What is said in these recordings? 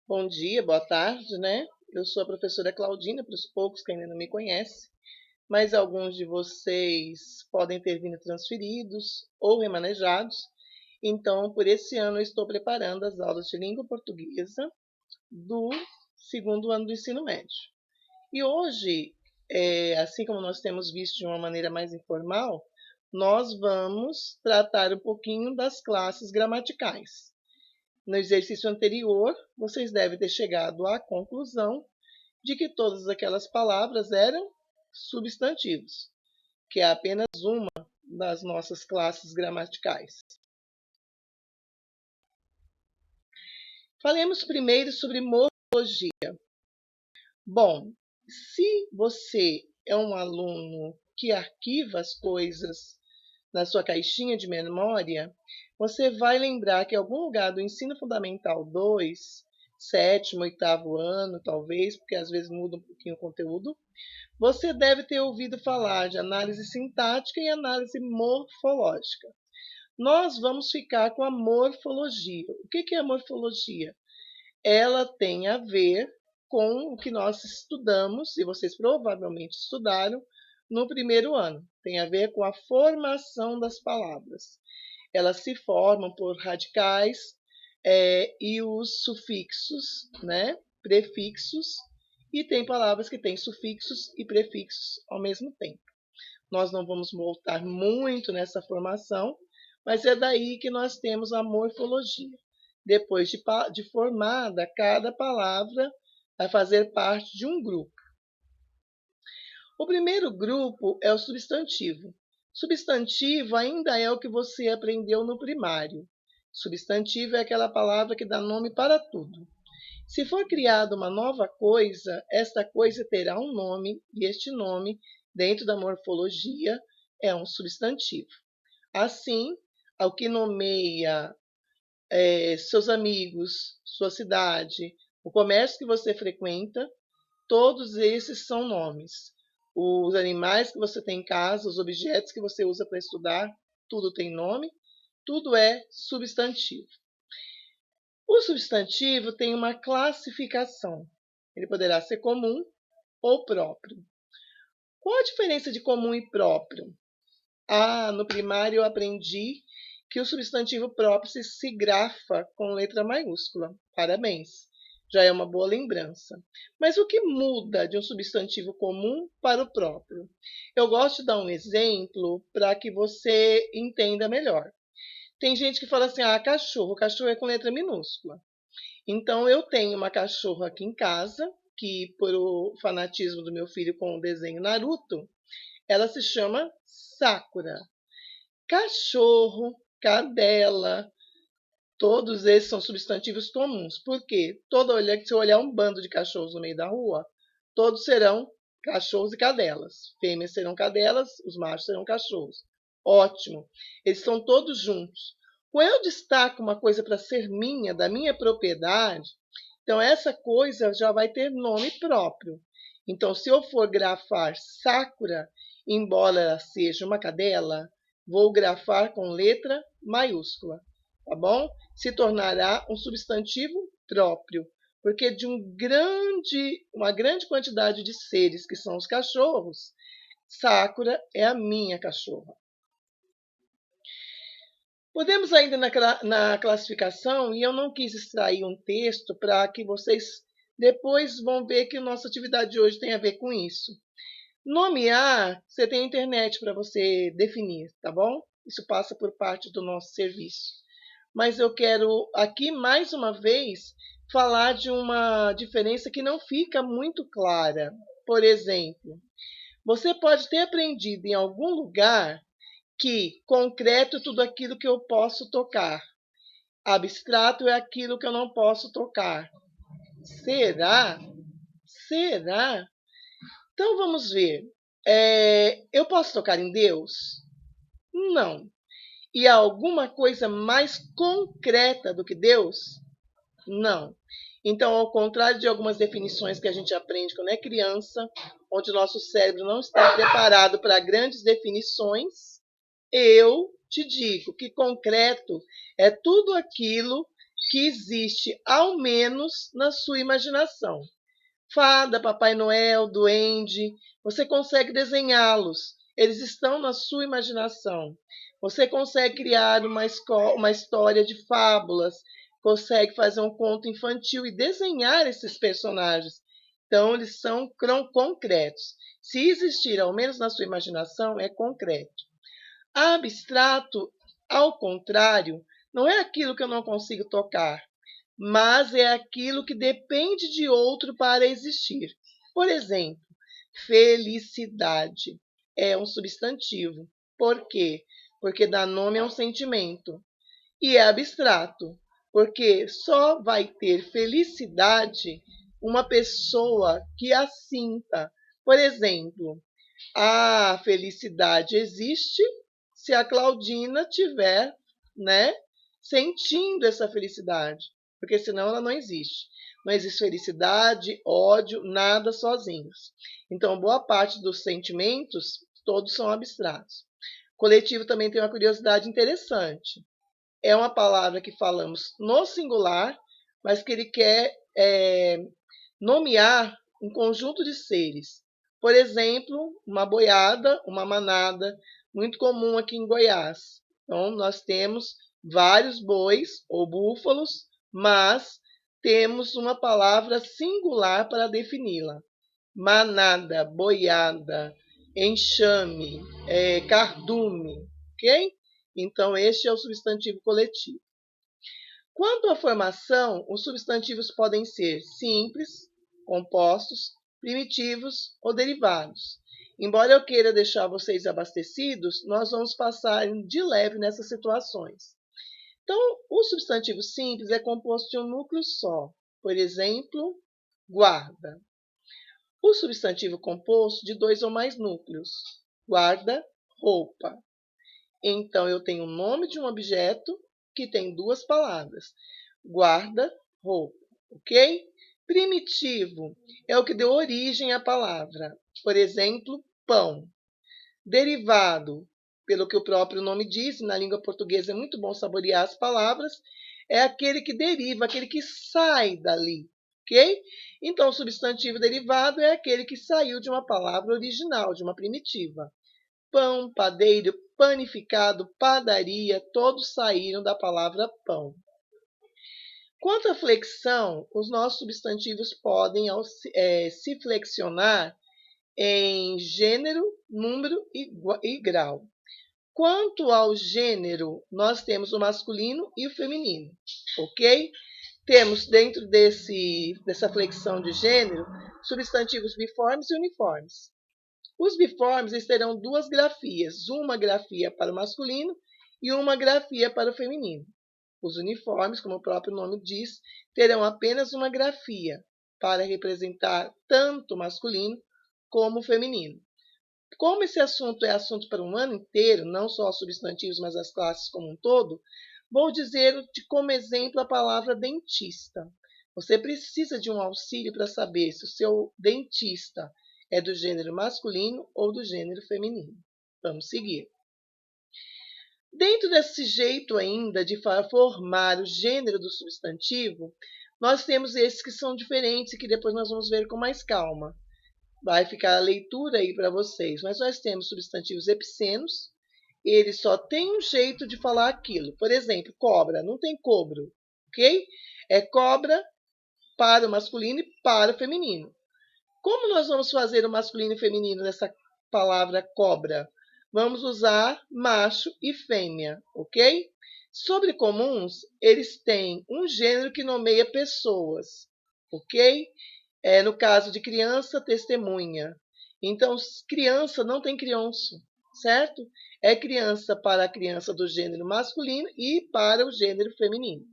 Bom dia, boa tarde, né? Eu sou a professora Claudina, para os poucos que ainda não me conhecem, mas alguns de vocês podem ter vindo transferidos ou remanejados. Então, por esse ano, eu estou preparando as aulas de língua portuguesa do segundo ano do ensino médio. E hoje, assim como nós temos visto de uma maneira mais informal, nós vamos tratar um pouquinho das classes gramaticais. No exercício anterior, vocês devem ter chegado à conclusão de que todas aquelas palavras eram substantivos, que é apenas uma das nossas classes gramaticais. Falemos primeiro sobre morfologia. Bom, se você é um aluno que arquiva as coisas na sua caixinha de memória, você vai lembrar que em algum lugar do ensino fundamental 2, sétimo, oitavo ano, talvez, porque às vezes muda um pouquinho o conteúdo, você deve ter ouvido falar de análise sintática e análise morfológica. Nós vamos ficar com a morfologia. O que é a morfologia? Ela tem a ver com o que nós estudamos, e vocês provavelmente estudaram, no primeiro ano. Tem a ver com a formação das palavras. Elas se formam por radicais e os sufixos, né? Prefixos, e tem palavras que têm sufixos e prefixos ao mesmo tempo. Nós não vamos voltar muito nessa formação, mas é daí que nós temos a morfologia. Depois de formada, cada palavra vai fazer parte de um grupo. O primeiro grupo é o substantivo. Substantivo ainda é o que você aprendeu no primário. Substantivo é aquela palavra que dá nome para tudo. Se for criada uma nova coisa, esta coisa terá um nome, e este nome, dentro da morfologia, é um substantivo. Assim, ao que nomeia seus amigos, sua cidade, o comércio que você frequenta, todos esses são nomes. Os animais que você tem em casa, os objetos que você usa para estudar, tudo tem nome, tudo é substantivo. O substantivo tem uma classificação. Ele poderá ser comum ou próprio. Qual a diferença de comum e próprio? No primário eu aprendi que o substantivo próprio se grafa com letra maiúscula. Parabéns, já é uma boa lembrança. Mas o que muda de um substantivo comum para o próprio? Eu gosto de dar um exemplo para que você entenda melhor. Tem gente que fala assim, cachorro. Cachorro é com letra minúscula. Então, eu tenho uma cachorra aqui em casa, que por o fanatismo do meu filho com o desenho Naruto, ela se chama Sakura. Cachorro, cadela, todos esses são substantivos comuns. Por quê? Se eu olhar um bando de cachorros no meio da rua, todos serão cachorros e cadelas. Fêmeas serão cadelas, os machos serão cachorros. Ótimo. Eles estão todos juntos. Quando eu destaco uma coisa para ser minha, da minha propriedade, então essa coisa já vai ter nome próprio. Então, se eu for grafar Sakura, embora ela seja uma cadela, vou grafar com letra maiúscula, tá bom? Se tornará um substantivo próprio, porque de uma grande quantidade de seres que são os cachorros, Sakura é a minha cachorra. Podemos ainda na classificação, e eu não quis extrair um texto para que vocês depois vão ver que a nossa atividade de hoje tem a ver com isso. Nomear, você tem a internet para você definir, tá bom? Isso passa por parte do nosso serviço. Mas eu quero aqui, mais uma vez, falar de uma diferença que não fica muito clara. Por exemplo, você pode ter aprendido em algum lugar que concreto é tudo aquilo que eu posso tocar. Abstrato é aquilo que eu não posso tocar. Será? Será? Então vamos ver. Eu posso tocar em Deus? Não. E há alguma coisa mais concreta do que Deus? Não. Então, ao contrário de algumas definições que a gente aprende quando é criança, onde o nosso cérebro não está preparado para grandes definições, eu te digo que concreto é tudo aquilo que existe ao menos na sua imaginação. Fada, Papai Noel, duende, você consegue desenhá-los. Eles estão na sua imaginação. Você consegue criar uma história de fábulas, consegue fazer um conto infantil e desenhar esses personagens. Então, eles são concretos. Se existir, ao menos na sua imaginação, é concreto. Abstrato, ao contrário, não é aquilo que eu não consigo tocar, mas é aquilo que depende de outro para existir. Por exemplo, felicidade é um substantivo. Por quê? Porque dá nome a um sentimento. E é abstrato, porque só vai ter felicidade uma pessoa que a sinta. Por exemplo, a felicidade existe se a Claudina tiver, né, sentindo essa felicidade, porque senão ela não existe. Não existe felicidade, ódio, nada sozinhos. Então, boa parte dos sentimentos, todos são abstratos. Coletivo também tem uma curiosidade interessante. É uma palavra que falamos no singular, mas que ele quer nomear um conjunto de seres. Por exemplo, uma boiada, uma manada, muito comum aqui em Goiás. Então, nós temos vários bois ou búfalos, mas temos uma palavra singular para defini-la. Manada, boiada, enxame, cardume, ok? Então, este é o substantivo coletivo. Quanto à formação, os substantivos podem ser simples, compostos, primitivos ou derivados. Embora eu queira deixar vocês abastecidos, nós vamos passar de leve nessas situações. Então, o substantivo simples é composto de um núcleo só. Por exemplo, guarda. O substantivo composto de 2 ou mais núcleos. Guarda-roupa. Então, eu tenho o nome de um objeto que tem 2 palavras. Guarda-roupa, ok? Primitivo é o que deu origem à palavra. Por exemplo, pão. Derivado, pelo que o próprio nome diz, na língua portuguesa é muito bom saborear as palavras, é aquele que deriva, aquele que sai dali, ok? Então, o substantivo derivado é aquele que saiu de uma palavra original, de uma primitiva. Pão, padeiro, panificado, padaria, todos saíram da palavra pão. Quanto à flexão, os nossos substantivos podem se flexionar em gênero, número e grau. Quanto ao gênero, nós temos o masculino e o feminino, ok? Temos dentro dessa flexão de gênero substantivos biformes e uniformes. Os biformes terão 2 grafias, uma grafia para o masculino e uma grafia para o feminino. Os uniformes, como o próprio nome diz, terão apenas uma grafia para representar tanto o masculino como o feminino. Como esse assunto é assunto para um ano inteiro, não só os substantivos, mas as classes como um todo, vou dizer como exemplo a palavra dentista. Você precisa de um auxílio para saber se o seu dentista é do gênero masculino ou do gênero feminino. Vamos seguir. Dentro desse jeito ainda de formar o gênero do substantivo, nós temos esses que são diferentes e que depois nós vamos ver com mais calma. Vai ficar a leitura aí para vocês. Mas nós temos substantivos epicenos, eles só têm um jeito de falar aquilo. Por exemplo, cobra, não tem cobro, ok? É cobra para o masculino e para o feminino. Como nós vamos fazer o masculino e feminino nessa palavra cobra? Vamos usar macho e fêmea, ok? Sobrecomuns, eles têm um gênero que nomeia pessoas, ok? No caso de criança, testemunha. Então, criança não tem crianço, certo? É criança para a criança do gênero masculino e para o gênero feminino.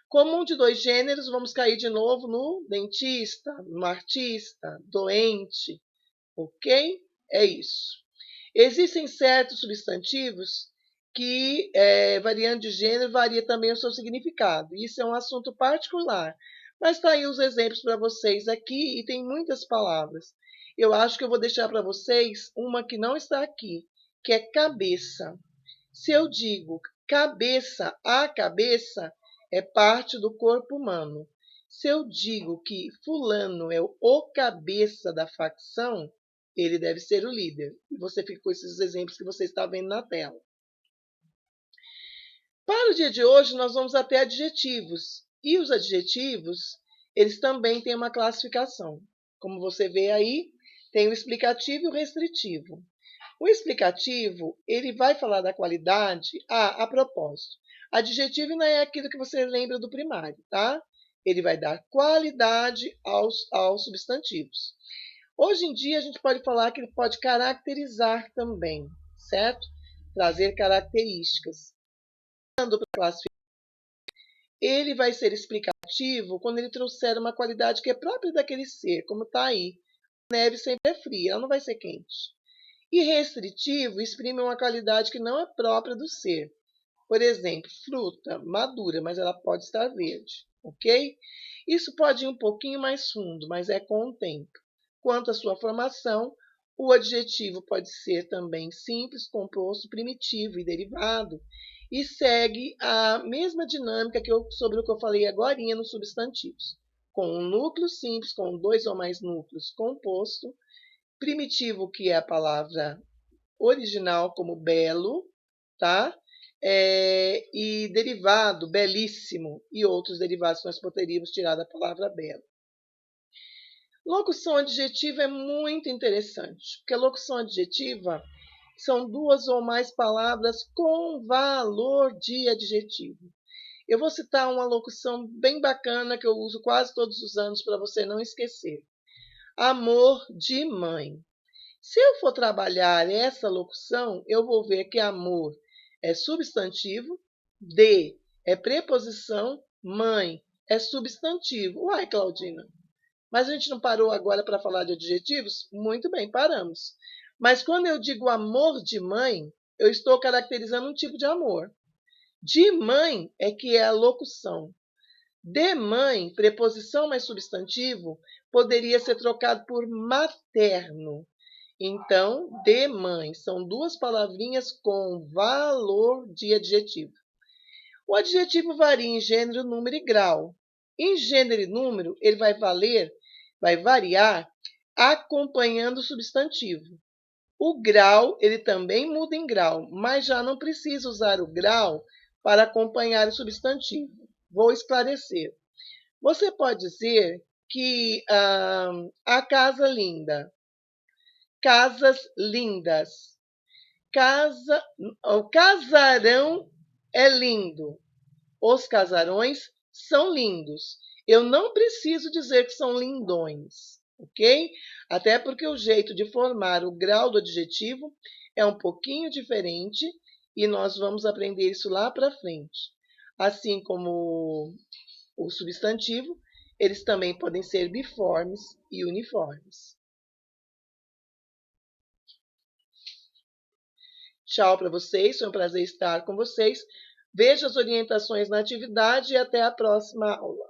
Comum de 2 gêneros, vamos cair de novo no dentista, no artista, doente, ok? É isso. Existem certos substantivos que, variando de gênero, varia também o seu significado. Isso é um assunto particular. Mas está aí os exemplos para vocês aqui e tem muitas palavras. Eu acho que eu vou deixar para vocês uma que não está aqui, que é cabeça. Se eu digo cabeça, a cabeça, é parte do corpo humano. Se eu digo que fulano é o cabeça da facção, ele deve ser o líder. E você fica com esses exemplos que você está vendo na tela. Para o dia de hoje, nós vamos até adjetivos. E os adjetivos, eles também têm uma classificação. Como você vê aí, tem o explicativo e o restritivo. O explicativo, ele vai falar da qualidade. A propósito, adjetivo não é aquilo que você lembra do primário, tá? Ele vai dar qualidade aos substantivos. Hoje em dia, a gente pode falar que ele pode caracterizar também, certo? Trazer características. Ele vai ser explicativo quando ele trouxer uma qualidade que é própria daquele ser, como está aí. A neve sempre é fria, ela não vai ser quente. E restritivo exprime uma qualidade que não é própria do ser. Por exemplo, fruta madura, mas ela pode estar verde, ok? Isso pode ir um pouquinho mais fundo, mas é com o tempo. Quanto à sua formação, o adjetivo pode ser também simples, composto, primitivo e derivado, e segue a mesma dinâmica sobre o que eu falei agora nos substantivos. Com um núcleo simples, com 2 ou mais núcleos composto, primitivo, que é a palavra original, como belo, tá? E derivado, belíssimo, e outros derivados que nós poderíamos tirar da palavra belo. Locução adjetiva é muito interessante, porque a locução adjetiva são 2 ou mais palavras com valor de adjetivo. Eu vou citar uma locução bem bacana que eu uso quase todos os anos para você não esquecer. Amor de mãe. Se eu for trabalhar essa locução, eu vou ver que amor é substantivo, de é preposição, mãe é substantivo. Uai, Claudina, mas a gente não parou agora para falar de adjetivos? Muito bem, paramos. Mas quando eu digo amor de mãe, eu estou caracterizando um tipo de amor. De mãe é que é a locução. De mãe, preposição mais substantivo, poderia ser trocado por materno. Então, de mãe são 2 palavrinhas com valor de adjetivo. O adjetivo varia em gênero, número e grau. Em gênero e número, ele vai variar acompanhando o substantivo. O grau, ele também muda em grau, mas já não precisa usar o grau para acompanhar o substantivo. Vou esclarecer. Você pode dizer que a casa linda, casas lindas, o casarão é lindo, os casarões são lindos. Eu não preciso dizer que são lindões, ok? Até porque o jeito de formar o grau do adjetivo é um pouquinho diferente e nós vamos aprender isso lá para frente. Assim como o substantivo, eles também podem ser biformes e uniformes. Tchau para vocês, foi um prazer estar com vocês. Veja as orientações na atividade e até a próxima aula.